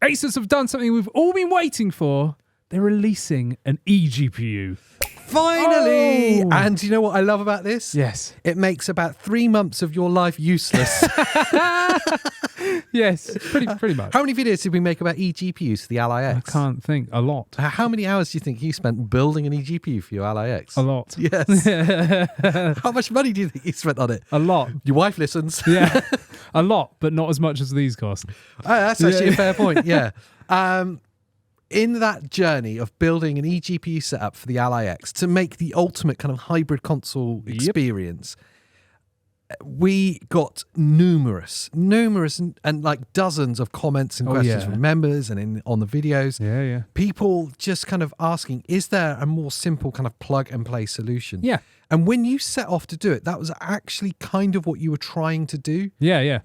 ASUS have done something we've all been waiting for. They're releasing an eGPU. Finally! Oh. And you know what I love about this? Yes. It makes about 3 months of your life useless. Yes, pretty much. How many videos did we make about eGPUs for the Ally I X? can't think. A lot. How many hours do you think you spent building an eGPU for your Ally X? A lot. Yes. How much money do you think you spent on it? A lot. Your wife listens. Yeah. A lot, but not as much as these cost. That's actually a fair point, yeah. In that journey of building an eGPU setup for the Ally X to make the ultimate kind of hybrid console experience, we got numerous and like dozens of comments and questions from members and on the videos. Yeah. People just kind of asking, is there a more simple kind of plug and play solution? Yeah. And when you set off to do it, that was actually kind of what you were trying to do. Yeah.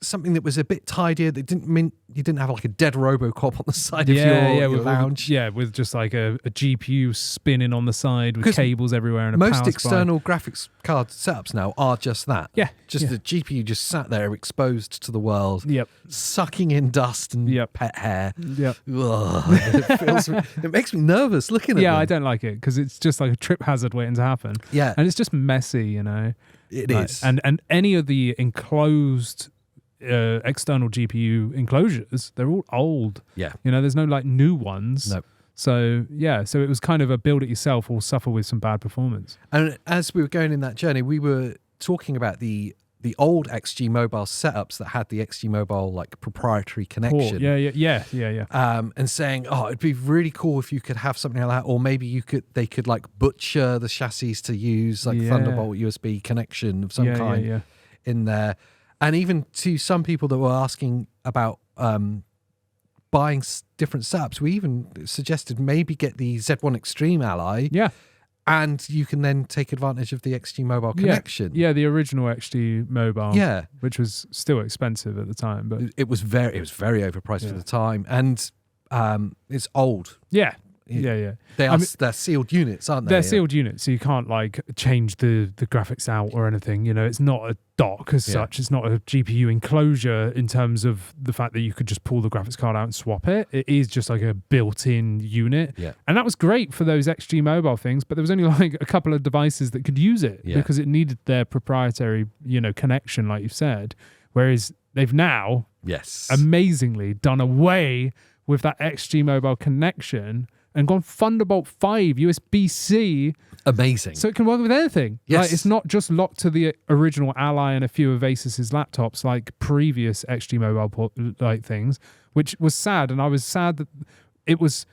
Something that was a bit tidier. That didn't mean you didn't have like a dead RoboCop on the side of your lounge. With just like a GPU spinning on the side with cables everywhere and a most power external graphics card setups now are just that. Yeah, the GPU just sat there exposed to the world. Yep. Sucking in dust and pet hair. Yep. It makes me nervous looking at them. Yeah, I don't like it because it's just like a trip hazard waiting to happen. Yeah, and it's just messy, you know. It is. And any of the enclosed external GPU enclosures, they're all old. Yeah. You know, there's no like new ones. No. So it was kind of a build it yourself or suffer with some bad performance. And as we were going in that journey, we were talking about the old XG Mobile setups that had the XG Mobile like proprietary connection. Yeah. And saying, oh, it'd be really cool if you could have something like that, or maybe they could like butcher the chassis to use like Thunderbolt USB connection of some kind in there. And even to some people that were asking about buying different setups, we even suggested maybe get the Z1 Extreme Ally. Yeah. And you can then take advantage of the XG Mobile connection. Yeah, the original XG Mobile. Yeah, which was still expensive at the time, but it was very overpriced for the time, and it's old. Yeah. They're sealed units, aren't they? They're sealed units, so you can't like change the graphics out or anything. You know, it's not a dock as such. It's not a GPU enclosure in terms of the fact that you could just pull the graphics card out and swap it. It is just like a built-in unit. Yeah. And that was great for those XG Mobile things, but there was only like a couple of devices that could use it because it needed their proprietary, connection, like you've said. Whereas they've now amazingly done away with that XG Mobile connection and gone Thunderbolt 5 USB-C. Amazing. So it can work with anything. Yes. Like, it's not just locked to the original Ally and a few of Asus's laptops like previous XG Mobile things, which was sad. And I was sad that it was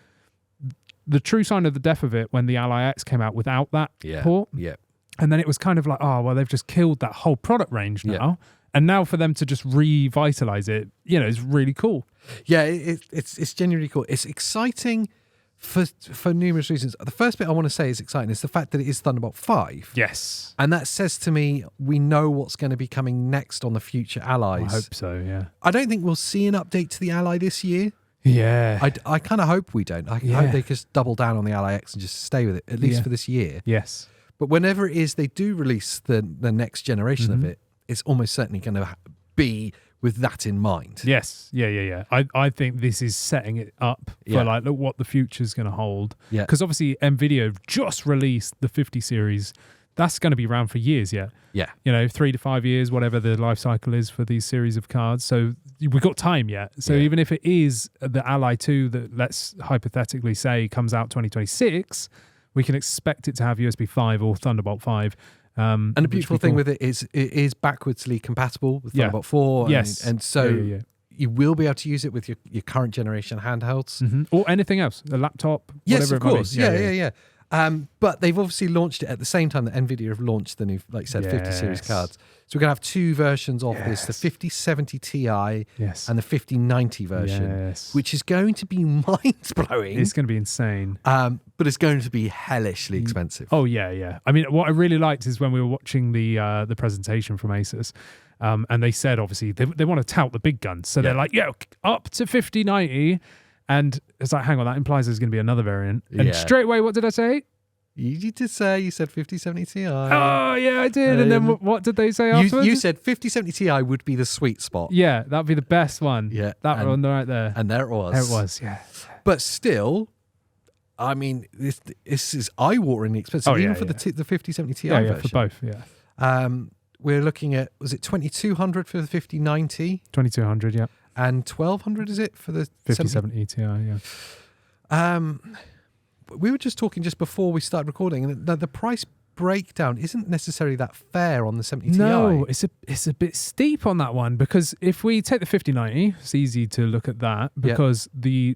the true sign of the death of it when the Ally X came out without that port. Yeah. And then it was kind of like, oh, well, they've just killed that whole product range now. Yeah. And now for them to just revitalize it, is really cool. Yeah, it's genuinely cool. It's exciting for numerous reasons. The first bit I want to say is exciting is the fact that it is Thunderbolt 5. Yes. And that says to me, we know what's going to be coming next on the future Allies. I hope so, yeah. I don't think we'll see an update to the Ally this year. Yeah. I kind of hope we don't. I hope they just double down on the Ally X and just stay with it, at least for this year. Yes. But whenever it is they do release the next generation of it, it's almost certainly going to be with that in mind. Yes. Yeah. I think this is setting it up for like look what the future's going to hold. Yeah. Because obviously NVIDIA just released the 50 series. That's going to be around for years yet. Yeah. 3 to 5 years, whatever the life cycle is for these series of cards. So we've got time yet. So even if it is the Ally 2 that let's hypothetically say comes out 2026, we can expect it to have USB 5 or Thunderbolt 5. And the beautiful thing with it is backwardsly compatible with Thunderbolt 4. And so you will be able to use it with your current generation handhelds. Or anything else, a laptop, yes, whatever of course. Yeah. But they've obviously launched it at the same time that NVIDIA have launched the new, like you said, 50 series cards. So we're going to have two versions of this, the 5070 Ti and the 5090 version, which is going to be mind-blowing. It's going to be insane. But it's going to be hellishly expensive. Oh, yeah. I mean, what I really liked is when we were watching the presentation from ASUS, and they said, obviously, they want to tout the big guns. So they're like, up to 5090. And it's like, hang on, that implies there's going to be another variant. And straight away, what did I say? You did say, you said 5070 Ti. Oh, yeah, I did. And then what did they say afterwards? You said 5070 Ti would be the sweet spot. Yeah, that'd be the best one. Yeah. That one right there. And there it was. There it was, yeah. But still, I mean, this is eye-wateringly expensive, even for the 5070 Ti version. Yeah, for both, yeah. We're looking at, was it 2200 for the 5090? 2200, yeah. And 1200 is it for the 5070 Ti, yeah. We were just talking just before we started recording, and the price breakdown isn't necessarily that fair on the 70 Ti. No, it's a bit steep on that one, because if we take the 5090, it's easy to look at that, because the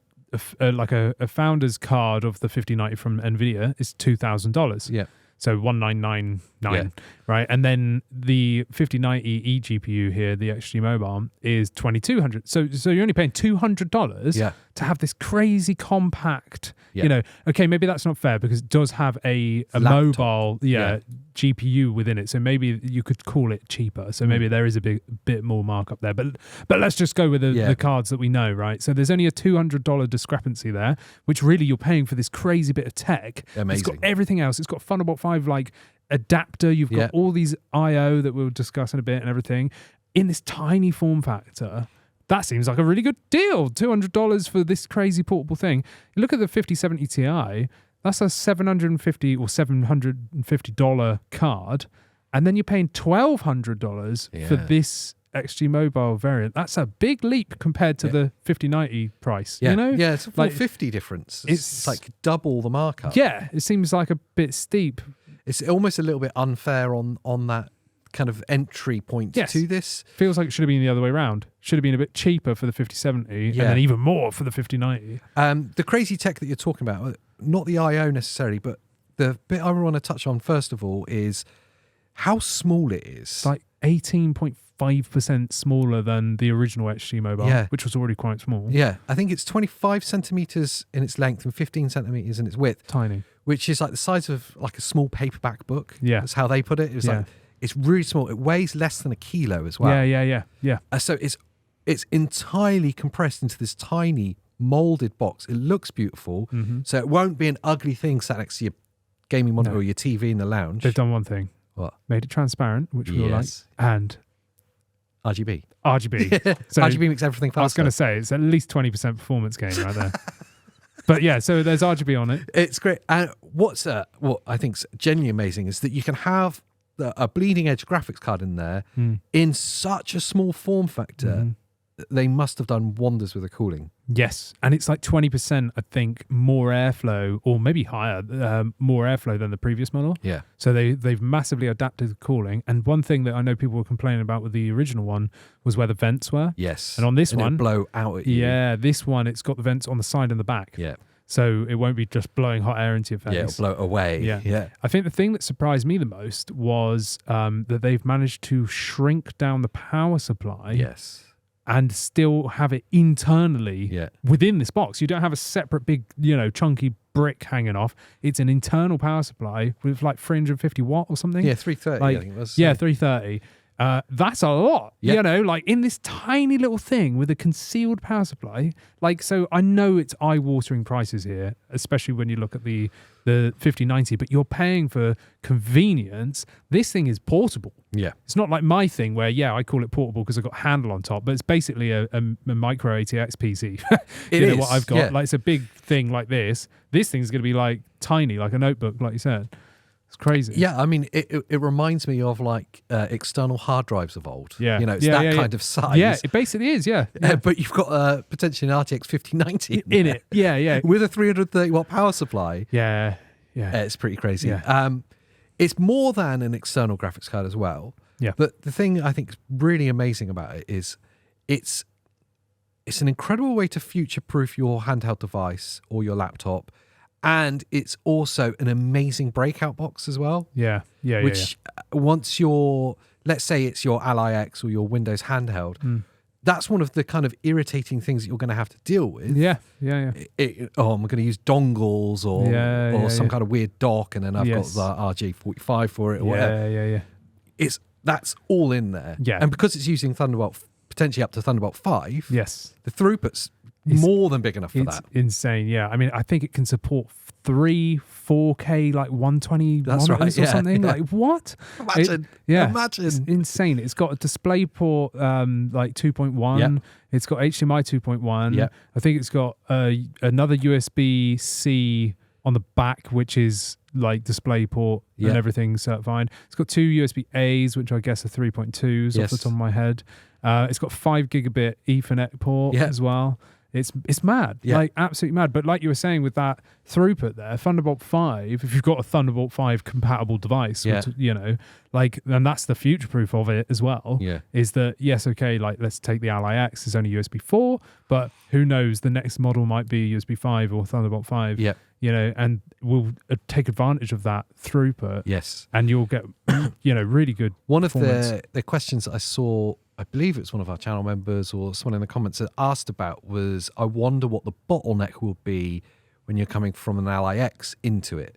like a founder's card of the 5090 from NVIDIA is $2,000. Yeah. So 1999, right? And then the 5090 eGPU here, the XG Mobile, is $2,200. So you're only paying $200 to have this crazy compact. You know, okay, maybe that's not fair, because it does have a mobile GPU within it. So maybe you could call it cheaper. So maybe there is a bit more markup there. But let's just go with the cards that we know, right? So there's only a $200 discrepancy there, which really you're paying for this crazy bit of tech. Amazing. It's got everything else. It's got Thunderbolt 5 like adapter. You've got all these I/O that we'll discuss in a bit and everything in this tiny form factor. That seems like a really good deal. $200 for this crazy portable thing. You look at the 5070 Ti, that's a $750 or $750 card, and then you're paying $1,200 for this XG Mobile variant. That's a big leap compared to the 5090 price. Yeah. You know? Yeah, it's a 450 difference. It's like double the markup. Yeah, it seems like a bit steep. It's almost a little bit unfair on that kind of entry point to this. Feels like it should have been the other way around. Should have been a bit cheaper for the 5070 and then even more for the 5090. The crazy tech that you're talking about, not the I/O necessarily, but the bit I want to touch on first of all is how small it is. It's like 18.5% smaller than the original XG Mobile, which was already quite small. Yeah, I think it's 25 centimeters in its length and 15 centimeters in its width. Tiny. Which is like the size of like a small paperback book. Yeah. That's how they put it. It was like, it's really small. It weighs less than a kilo as well. Yeah. So it's entirely compressed into this tiny molded box. It looks beautiful. Mm-hmm. So it won't be an ugly thing sat next to your gaming monitor or your TV in the lounge. They've done one thing. What? Made it transparent, which we all like. And RGB. So RGB makes everything faster. I was going to say, it's at least 20% performance gain right there. But yeah, so there's RGB on it. It's great. And what I think is genuinely amazing is that you can have a bleeding edge graphics card in there in such a small form factor. They must have done wonders with the cooling. Yes, and it's like 20%, I think, more airflow, or maybe higher, more airflow than the previous model. Yeah. So they've massively adapted the cooling. And one thing that I know people were complaining about with the original one was where the vents were. Yes. And on this one, blow out at you. Yeah, this one, it's got the vents on the side and the back. Yeah. So it won't be just blowing hot air into your face. Yeah, it'll blow it away. Yeah. I think the thing that surprised me the most was that they've managed to shrink down the power supply. Yes. And still have it internally within this box. You don't have a separate big, chunky brick hanging off. It's an internal power supply with like 350 watt or something. Yeah, 330, I think it was. Yeah, 330. That's a lot, like in this tiny little thing with a concealed power supply. Like, so I know it's eye-watering prices here, especially when you look at the 5090, but you're paying for convenience. This thing is portable. Yeah. It's not like my thing where, I call it portable because I've got a handle on top, but it's basically a micro ATX PC. It is what I've got. Yeah. Like, it's a big thing like this. This thing's going to be like tiny, like a notebook, like you said. It's crazy. Yeah, I mean, it reminds me of like external hard drives of old. Yeah. It's that kind of size. Yeah, it basically is, but you've got potentially an RTX 5090 in it. Yeah. With a 330 watt power supply. Yeah. It's pretty crazy. Yeah. It's more than an external graphics card as well. Yeah. But the thing I think is really amazing about it is it's an incredible way to future-proof your handheld device or your laptop. And it's also an amazing breakout box as well. Yeah. Which once let's say it's your Ally X or your Windows handheld, that's one of the kind of irritating things that you're going to have to deal with. Yeah. I'm going to use dongles or some kind of weird dock, and then I've got the RJ45 for it or whatever. Yeah. That's all in there. Yeah. And because it's using Thunderbolt, potentially up to Thunderbolt 5, yes, the throughput's more than big enough for that. It's insane, yeah. I mean, I think it can support 4K, like 120 monitors or something. Yeah. Like, what? Imagine. It's insane. It's got a display port, like 2.1. Yep. It's got HDMI 2.1. Yep. I think it's got another USB-C on the back, which is like display port and everything certified. It's got 2 USB-As, which I guess are 3.2s off the top of my head. It's got 5 gigabit Ethernet port as well. It's mad, like absolutely mad. But like you were saying with that throughput there, Thunderbolt 5, if you've got a Thunderbolt 5 compatible device, which, you know, like, and that's the future proof of it as well, is that, yes, okay, like let's take the Ally X, it's only USB 4, but who knows, the next model might be USB 5 or Thunderbolt 5, you know, and we'll take advantage of that throughput. Yes. And you'll get, you know, really good One of the questions that I saw, I believe it's one of our channel members or someone in the comments that asked about was, I wonder what the bottleneck will be when you're coming from an Ally X into it.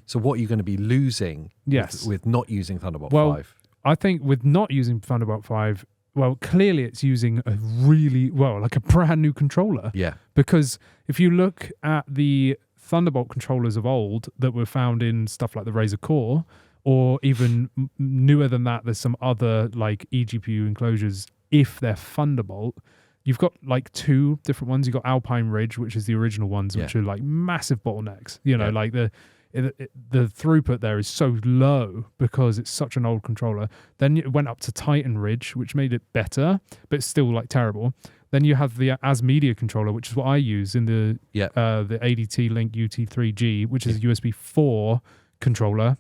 So what are you going to be losing with not using Thunderbolt 5? I think with not using Thunderbolt 5, well, clearly it's using a really, like a brand new controller. Yeah. Because if you look at the Thunderbolt controllers of old that were found in stuff like the Razer Core, or even newer than that, there's some other like eGPU enclosures. If they're Thunderbolt, you've got like 2 different ones. You've got Alpine Ridge, which is the original ones, which are like massive bottlenecks. You know, like the throughput there is so low because it's such an old controller. Then it went up to Titan Ridge, which made it better, but it's still like terrible. Then you have the As Media controller, which is what I use in the ADT Link UT3G, which is a USB 4 controller.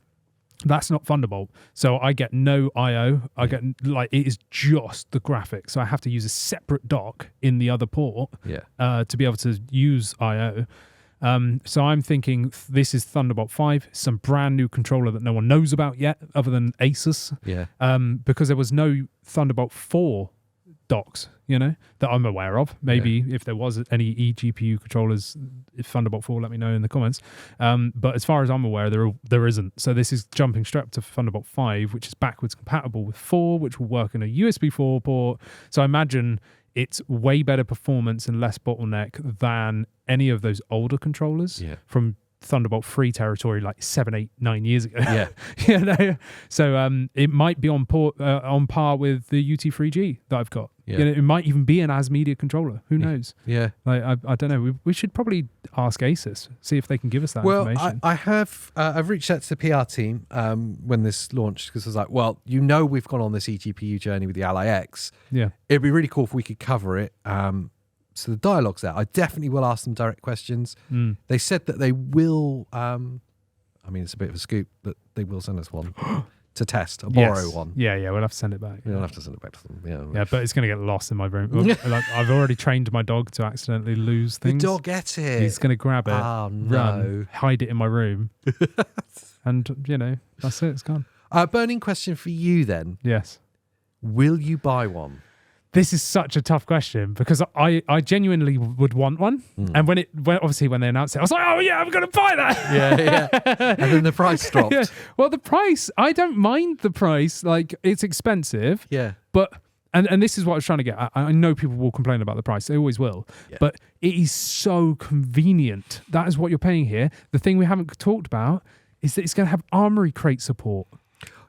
That's not Thunderbolt. So I get no I/O. I get like, it is just the graphics. So I have to use a separate dock in the other port to be able to use I/O. So I'm thinking this is Thunderbolt 5, some brand new controller that no one knows about yet other than ASUS. Because there was no Thunderbolt 4 docks, you know, that I'm aware of. Maybe if there was any eGPU controllers, if Thunderbolt 4, let me know in the comments. But as far as I'm aware, there isn't. So this is jumping straight up to Thunderbolt 5, which is backwards compatible with 4, which will work in a USB 4 port. So I imagine it's way better performance and less bottleneck than any of those older controllers from Thunderbolt 3 territory, like 7, 8, 9 years ago. You know? So it might be on par with the UT3G that I've got. You know, it might even be an As Media controller. Who knows? Like, I don't know. We should probably ask ASUS, see if they can give us that information. I have. I've reached out to the PR team when this launched, because I was like, well, you know, we've gone on this eGPU journey with the Ally X. It'd be really cool if we could cover it. So the dialogue's there. I definitely will ask them direct questions. They said that they will, I mean, it's a bit of a scoop, but they will send us one to test, borrow one. Yeah, we'll have to send it back. We'll have to send it back to them. Yeah, but it's going to get lost in my room. Like, I've already trained my dog to accidentally lose things. The dog gets it. He's going to grab it, run, hide it in my room. And, you know, that's it. It's gone. Burning question for you then. Yes. Will you buy one? This is such a tough question because I genuinely would want one. And when they announced it, I was like, oh yeah, I'm going to buy that. And then the price dropped. Well, the price, I don't mind the price. Like, it's expensive. But, and this is what I was trying to get at. I know people will complain about the price. They always will. But it is so convenient. That is what you're paying here. The thing we haven't talked about is that it's going to have Armoury Crate support.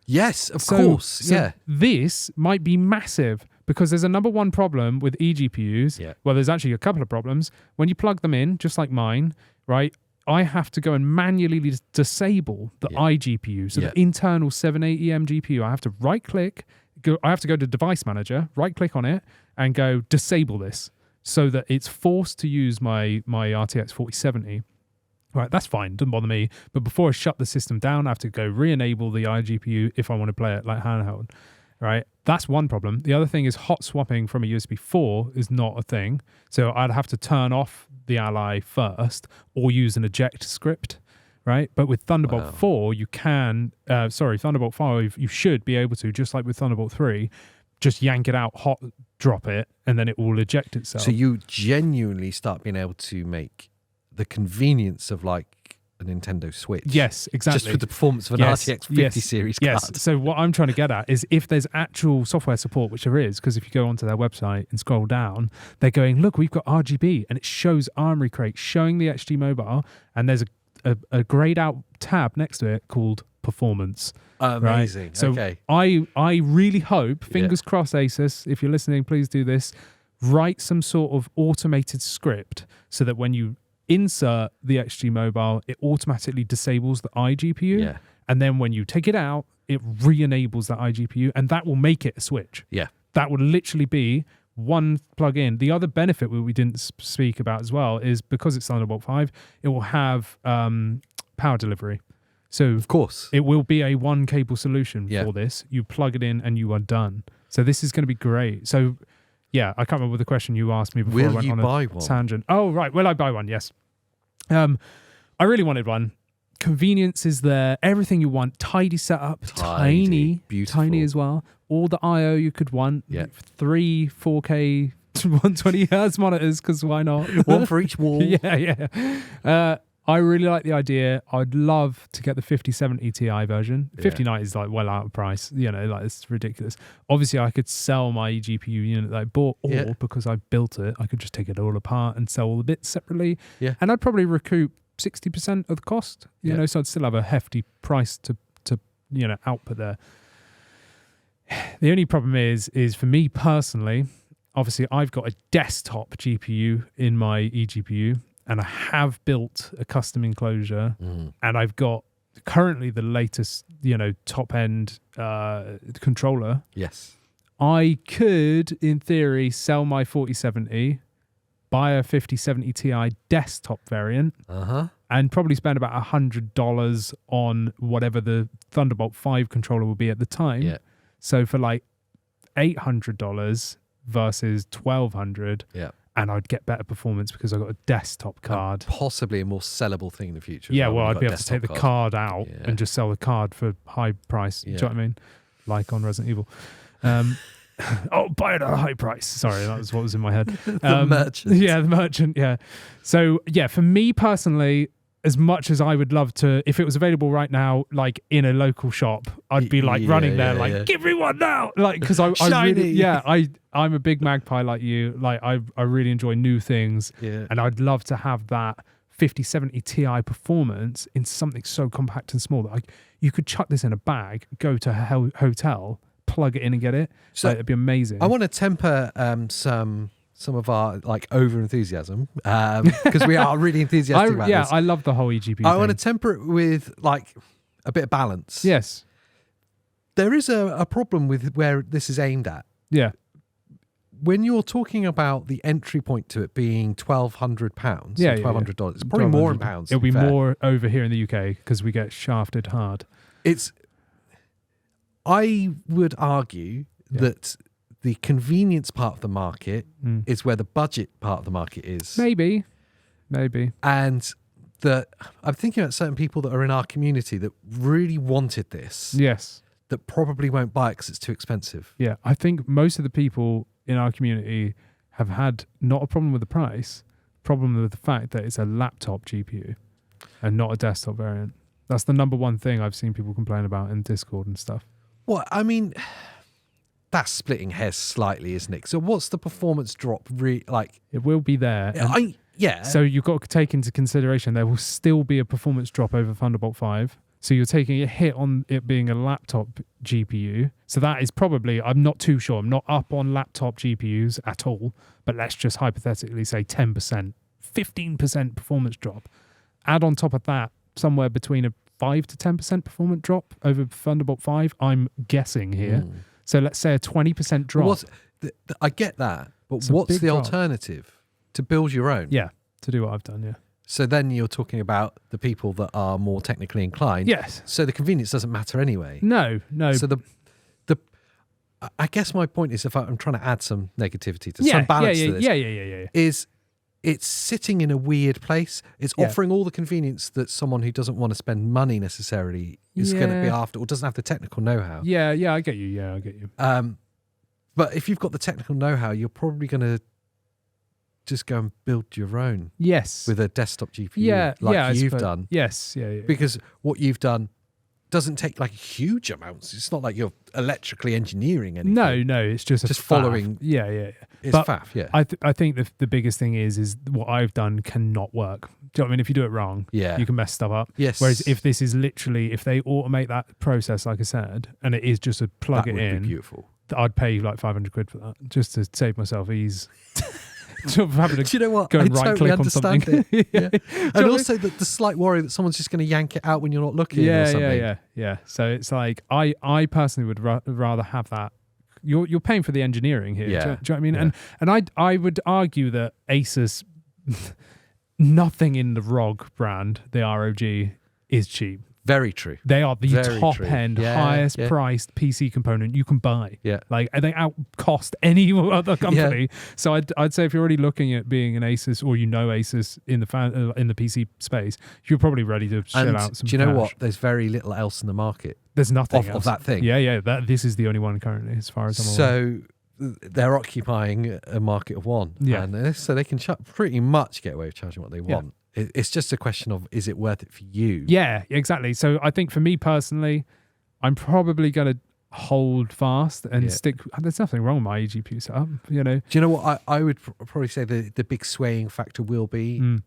Yes, of course. So this might be massive. Because there's a number one problem with eGPUs. Well, there's actually a couple of problems. When you plug them in, just like mine, right, I have to go and manually disable the iGPU, so the internal 780M GPU. I have to right-click, I have to go to Device Manager, right-click on it, and go disable this, so that it's forced to use my RTX 4070. Right, that's fine, doesn't bother me. But before I shut the system down, I have to go re-enable the iGPU if I want to play it like handheld. Right, that's one problem. The other thing is hot swapping from a USB 4 is not a thing. So I'd have to turn off the Ally first or use an eject script, right? But with Thunderbolt 4, you can, Thunderbolt 5, you should be able to, just like with Thunderbolt 3, just yank it out, hot drop it, and then it will eject itself. So you genuinely start being able to make the convenience of like a Nintendo Switch. Yes, exactly. Just with the performance of an RTX 50 series card. Yes. So what I'm trying to get at is if there's actual software support, which there is, because if you go onto their website and scroll down, they're going, look, we've got RGB, and it shows Armory Crate showing the HD Mobile, and there's a grayed out tab next to it called Performance. Amazing. Right? So okay. I really hope, fingers crossed, ASUS, if you're listening, please do this. Write some sort of automated script so that when you insert the XG Mobile, it automatically disables the iGPU. Yeah. And then when you take it out, it re-enables that iGPU, and that will make it a switch. Yeah. That would literally be one plug-in. The other benefit we didn't speak about as well is because it's Thunderbolt 5, it will have power delivery. So of course, it will be a one cable solution for this. You plug it in and you are done. So this is going to be great. So yeah, I can't remember the question you asked me before I went on a tangent. Oh, right. Will I buy one? Yes. I really wanted one. Convenience is there. Everything you want. Tidy setup. Tiny. Beautiful. Tiny as well. All the I/O you could want. Yeah. 3 4K 120 Hz monitors, because why not? One for each wall. Yeah. I really like the idea. I'd love to get the 5070 Ti version. 5090 is like well out of price. You know, like it's ridiculous. Obviously, I could sell my eGPU unit that I bought, or because I built it, I could just take it all apart and sell all the bits separately. Yeah. And I'd probably recoup 60% of the cost. You know, so I'd still have a hefty price to output there. The only problem is for me personally, obviously I've got a desktop GPU in my eGPU. And I have built a custom enclosure, and I've got currently the latest, top end controller. Yes. I could, in theory, sell my 4070, buy a 5070 Ti desktop variant, and probably spend about $100 on whatever the Thunderbolt 5 controller will be at the time. Yeah. So for like $800 versus $1,200. Yeah. And I'd get better performance because I've got a desktop card. And possibly a more sellable thing in the future. Yeah, well, I'd be able to take the card out and just sell the card for high price. Yeah. Do you know what I mean? Like on Resident Evil. Buy it at a high price. Sorry, that was what was in my head. The merchant. Yeah, the merchant, yeah. So, yeah, for me personally, as much as I would love to, if it was available right now, like in a local shop, I'd be like running there, like, give me one now. Like, because I really, I'm a big magpie like you. Like, I really enjoy new things. Yeah. And I'd love to have that 5070 Ti performance in something so compact and small that you could chuck this in a bag, go to a hotel, plug it in and get it. So it'd be amazing. I want to temper some of our like over enthusiasm because we are really enthusiastic about this. I love the whole eGPU I want to temper it with like a bit of balance. Yes. There is a problem with where this is aimed at. Yeah. When you're talking about the entry point to it being £1,200, $1,200, it's probably more in pounds. It'll be more over here in the UK because we get shafted hard. I would argue that the convenience part of the market is where the budget part of the market is. Maybe. And I'm thinking about certain people that are in our community that really wanted this. Yes. That probably won't buy it because it's too expensive. Yeah, I think most of the people in our community have had not a problem with the price, problem with the fact that it's a laptop GPU and not a desktop variant. That's the number one thing I've seen people complain about in Discord and stuff. Well, I mean, that's splitting hairs slightly, isn't it? So what's the performance drop? It will be there. Yeah. So you've got to take into consideration there will still be a performance drop over Thunderbolt 5. So you're taking a hit on it being a laptop GPU. So that is probably, I'm not too sure. I'm not up on laptop GPUs at all. But let's just hypothetically say 10%, 15% performance drop. Add on top of that somewhere between a 5 to 10% performance drop over Thunderbolt 5. I'm guessing here. So let's say a 20% drop. I get that. But what's the alternative? To build your own? Yeah, to do what I've done, yeah. So then you're talking about the people that are more technically inclined. Yes. So the convenience doesn't matter anyway. No. So I guess my point is, if I'm trying to add some negativity to some balance to this, is it's sitting in a weird place. It's offering all the convenience that someone who doesn't want to spend money necessarily is going to be after, or doesn't have the technical know-how. Yeah, I get you. But if you've got the technical know-how, you're probably going to just go and build your own. Yes. With a desktop GPU, you've done. Yes, Because what you've done doesn't take like huge amounts. It's not like you're electrically engineering anything. No, it's just following. Yeah. It's but faff, yeah. I think the biggest thing is what I've done cannot work. Do you know what I mean? If you do it wrong, you can mess stuff up. Yes. Whereas if this is literally, if they automate that process, like I said, and it is just a plug it in, that would be beautiful. I'd pay like 500 quid for that just to save myself ease. Do you know what? Go and I right totally click on something. And also the slight worry that someone's just going to yank it out when you're not looking or something. Yeah. So it's like, I personally would rather have that. You're paying for the engineering here. Do you know what I mean? Yeah. And I would argue that ASUS, nothing in the ROG brand, the ROG, is cheap. Very true. They are the top end, highest priced PC component you can buy. Yeah. Like, they outcost any other company. Yeah. So I'd say if you're already looking at being an ASUS, or ASUS in the PC space, you're probably ready to shell out some do you know cash. what? There's very little else in the market. There's nothing else of that thing. Yeah. This is the only one currently, as far as I'm aware. So they're occupying a market of one. Yeah. And so they can pretty much get away with charging what they want. It's just a question of, is it worth it for you? Yeah, exactly. So I think for me personally, I'm probably going to hold fast and stick. There's nothing wrong with my eGPU setup, Do you know what I would probably say the big swaying factor will be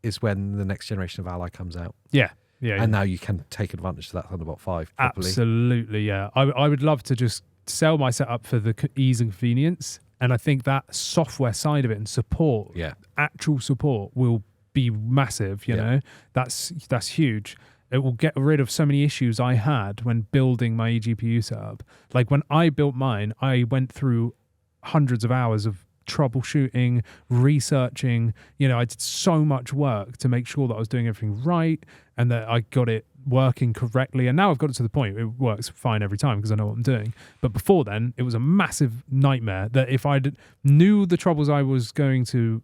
is when the next generation of Ally comes out. Yeah. And now you can take advantage of that Thunderbolt 5 properly. Absolutely, yeah. I would love to just sell my setup for the ease and convenience. And I think that software side of it and support, actual support, will be massive. You know, that's huge. It will get rid of so many issues I had when building my eGPU setup. Like when I built mine, I went through hundreds of hours of troubleshooting, researching. I did so much work to make sure that I was doing everything right and that I got it working correctly. And now I've got it to the point it works fine every time because I know what I'm doing. But before then, it was a massive nightmare that if I knew the troubles I was going to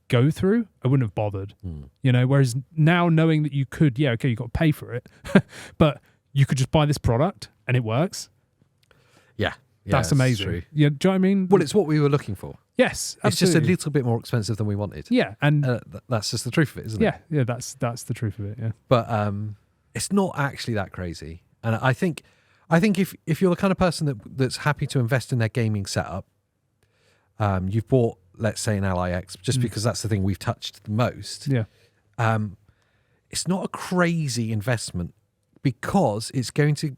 go through, I wouldn't have bothered. Whereas now, knowing that you could, you got to pay for it, but you could just buy this product and it works. That's amazing. True. Do you know what I mean? Well, it's what we were looking for. Yes, absolutely. It's just a little bit more expensive than we wanted. Yeah, and that's just the truth of it, isn't it? Yeah, that's the truth of it. Yeah, but it's not actually that crazy. And I think if you're the kind of person that's happy to invest in their gaming setup, you've bought, let's say, an Ally X, just because that's the thing we've touched the most. Yeah. It's not a crazy investment because it's going to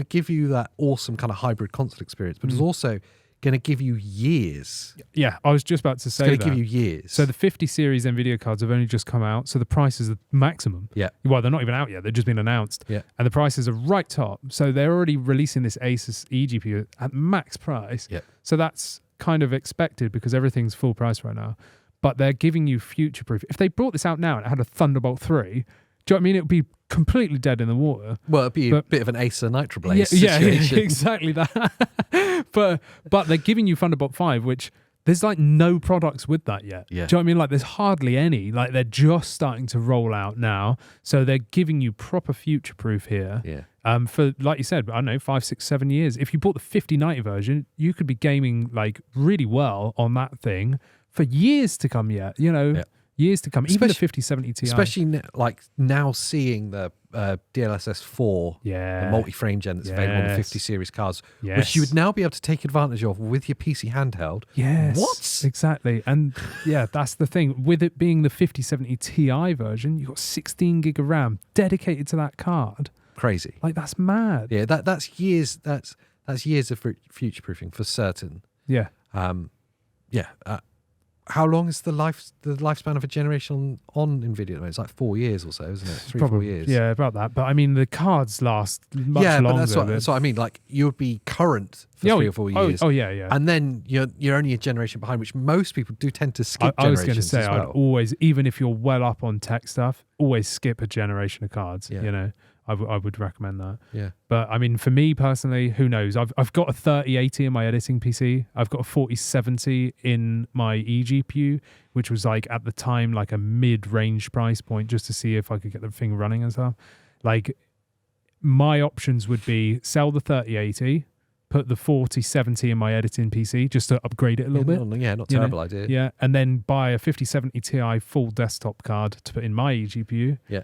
give you that awesome kind of hybrid console experience, but it's also going to give you years. Yeah, I was just about to say it's going to give you years. So the 50 series NVIDIA cards have only just come out, so the prices are maximum. Yeah. Well, they're not even out yet. They've just been announced. Yeah. And the prices are right top. So they're already releasing this ASUS eGPU at max price. Yeah. So that's kind of expected because everything's full price right now. But they're giving you future-proof. If they brought this out now and it had a Thunderbolt 3, do you know what I mean? It would be completely dead in the water. Well, it'd be a bit of an Acer Nitro Blaze situation. Yeah, exactly that. but they're giving you Thunderbolt 5, which there's no products with that yet. Yeah. Do you know what I mean? There's hardly any. They're just starting to roll out now. So they're giving you proper future-proof here. Yeah. For, like you said, I don't know, 5, 6, 7 years. If you bought the 5090 version, you could be gaming really well on that thing for years to come yet. Years to come, even the 5070 Ti. Especially now seeing the DLSS 4, the multi-frame gen that's available on the 50 series cards, which you would now be able to take advantage of with your PC handheld. Yes. What? Exactly. And that's the thing. With it being the 5070 Ti version, you've got 16 gig of RAM dedicated to that card. Crazy. That's mad. Yeah, that's years. That's years of future proofing for certain. Yeah. How long is the lifespan of a generation on NVIDIA? It's 4 years or so, isn't it? 3 or 4 years. Yeah, about that. But I mean, the cards last much longer. But that's what I mean. You would be current for 3 or 4 years. Oh, yeah. And then you're only a generation behind, which most people do tend to skip. I was going to say, as well. I'd always, even if you're well up on tech stuff, always skip a generation of cards. Yeah. I would recommend that. Yeah. But I mean, for me personally, who knows? I've got a 3080 in my editing PC. I've got a 4070 in my eGPU, which was at the time a mid-range price point, just to see if I could get the thing running and stuff. My options would be sell the 3080, put the 4070 in my editing PC just to upgrade it a little bit. Yeah, not terrible idea. Yeah, and then buy a 5070 Ti full desktop card to put in my eGPU. Yeah.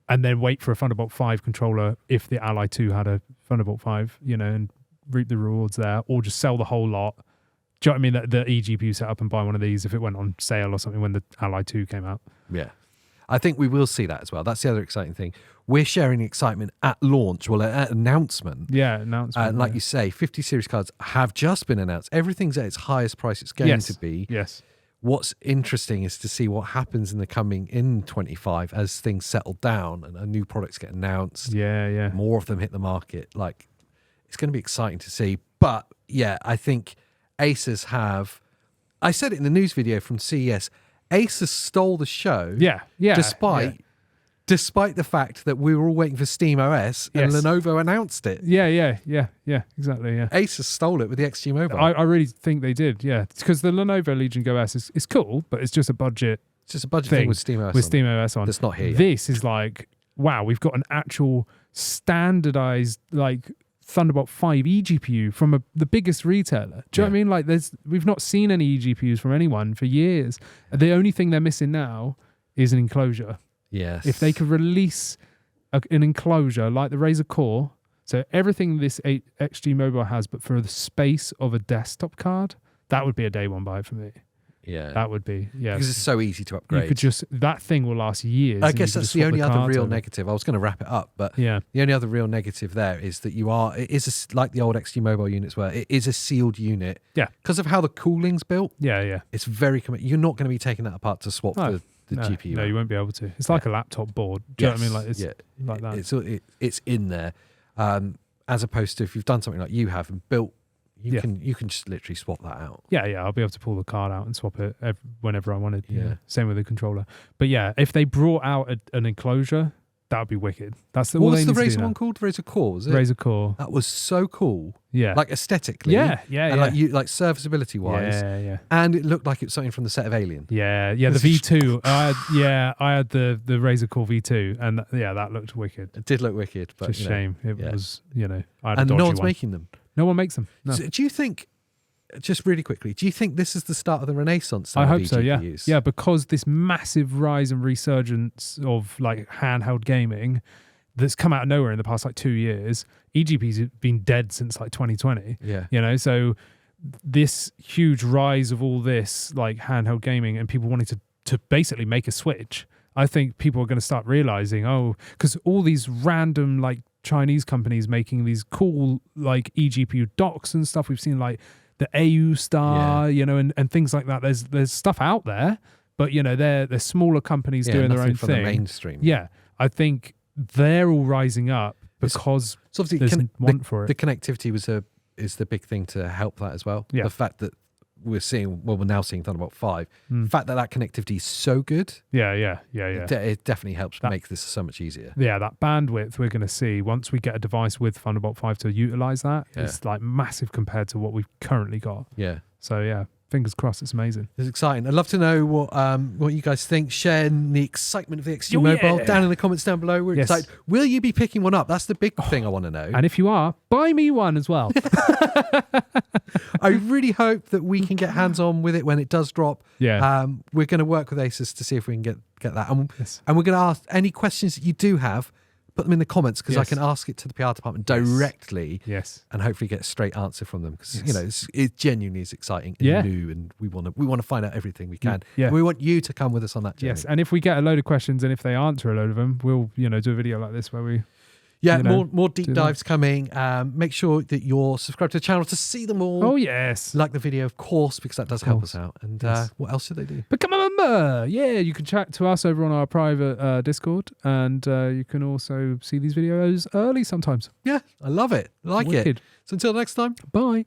And then wait for a Thunderbolt 5 controller if the Ally 2 had a Thunderbolt 5, and reap the rewards there, or just sell the whole lot. Do you know what I mean? The eGPU setup and buy one of these if it went on sale or something when the Ally 2 came out. Yeah. I think we will see that as well. That's the other exciting thing. We're sharing the excitement at launch, at announcement. Yeah, announcement. And like you say, 50 series cards have just been announced. Everything's at its highest price it's going to be. Yes. What's interesting is to see what happens in 25 as things settle down and new products get announced. Yeah. More of them hit the market. Like, it's going to be exciting to see. But yeah, I think ASUS have, I said it in the news video from CES, ASUS stole the show. Yeah. Despite the fact that we were all waiting for SteamOS and Lenovo announced it. Yeah, exactly, yeah. ASUS stole it with the XG Mobile. I really think they did, yeah. Because the Lenovo Legion Go S is cool, but it's just a budget thing with SteamOS on. That's not here yet. This is like, wow, we've got an actual standardized, like, Thunderbolt 5 eGPU from the biggest retailer. Do you know what I mean? Like, we've not seen any eGPUs from anyone for years. The only thing they're missing now is an enclosure. Yes. If they could release an enclosure like the Razer Core, so everything this XG Mobile has, but for the space of a desktop card, that would be a day one buy for me. Yeah. That would be, Because it's so easy to upgrade. You could that thing will last years. I guess that's the only other real negative. I was going to wrap it up, but the only other real negative there is that it is like the old XG Mobile units were. It is a sealed unit. Yeah. Because of how the cooling's built. Yeah. It's very, you're not going to be taking that apart to swap the GPU. No, you won't be able to. It's like a laptop board. Do you know what I mean? Like, it's like that. It's in there. As opposed to if you've done something like you have and built, you can just literally swap that out. Yeah, I'll be able to pull the card out and swap it whenever I wanted. Yeah. Same with the controller. But yeah, if they brought out an enclosure, that would be wicked. That's what was the Razer one called? Razer Core, was it? Razer Core. That was so cool. Yeah. Like aesthetically. Yeah. And like serviceability wise. Yeah. And it looked like it was something from the set of Alien. Yeah. The V2. I had the Razer Core V2, and that looked wicked. It did look wicked, but it's a shame. It was, I had a and dodgy no one's one. making them. No one makes them. No. So do you think, just really quickly, do you think this is the start of the renaissance? I hope so, yeah. Yeah, because this massive rise and resurgence of like handheld gaming that's come out of nowhere in the past like 2 years. eGPUs have been dead since like 2020. Yeah. So this huge rise of all this like handheld gaming and people wanting to basically make a switch, I think people are going to start realizing, because all these random like Chinese companies making these cool like eGPU docks and stuff. We've seen like the AU Star, and things like that. There's stuff out there, but they're smaller companies doing their own from thing. The mainstream. Yeah, I think they're all rising up because there's want for it. The connectivity is the big thing to help that as well. Yeah. The fact that we're now seeing Thunderbolt 5. The fact that connectivity is so good. Yeah. It definitely helps make this so much easier. Yeah, that bandwidth we're going to see once we get a device with Thunderbolt 5 to utilize that, it's like massive compared to what we've currently got. Yeah. So yeah, fingers crossed, it's amazing. It's exciting. I'd love to know what you guys think. Share the excitement of the XG Mobile down in the comments down below. We're excited. Will you be picking one up? That's the big thing I want to know. And if you are, buy me one as well. I really hope that we can get hands-on with it when it does drop. Yeah. We're going to work with ASUS to see if we can get that. And we're going to ask any questions that you do have, put them in the comments because I can ask it to the PR department directly. Yes. And hopefully get a straight answer from them because it genuinely is exciting and new, and we want to find out everything we can. Yeah. We want you to come with us on that journey. Yes. And if we get a load of questions and if they answer a load of them, we'll do a video like this where we more deep dives coming. Make sure that you're subscribed to the channel to see them all. Oh yes. Like the video, of course, because that does help us out. And what else should they do? Become a member. Yeah, you can chat to us over on our private Discord, and you can also see these videos early sometimes. Yeah, I love it. I like it. So until next time, bye.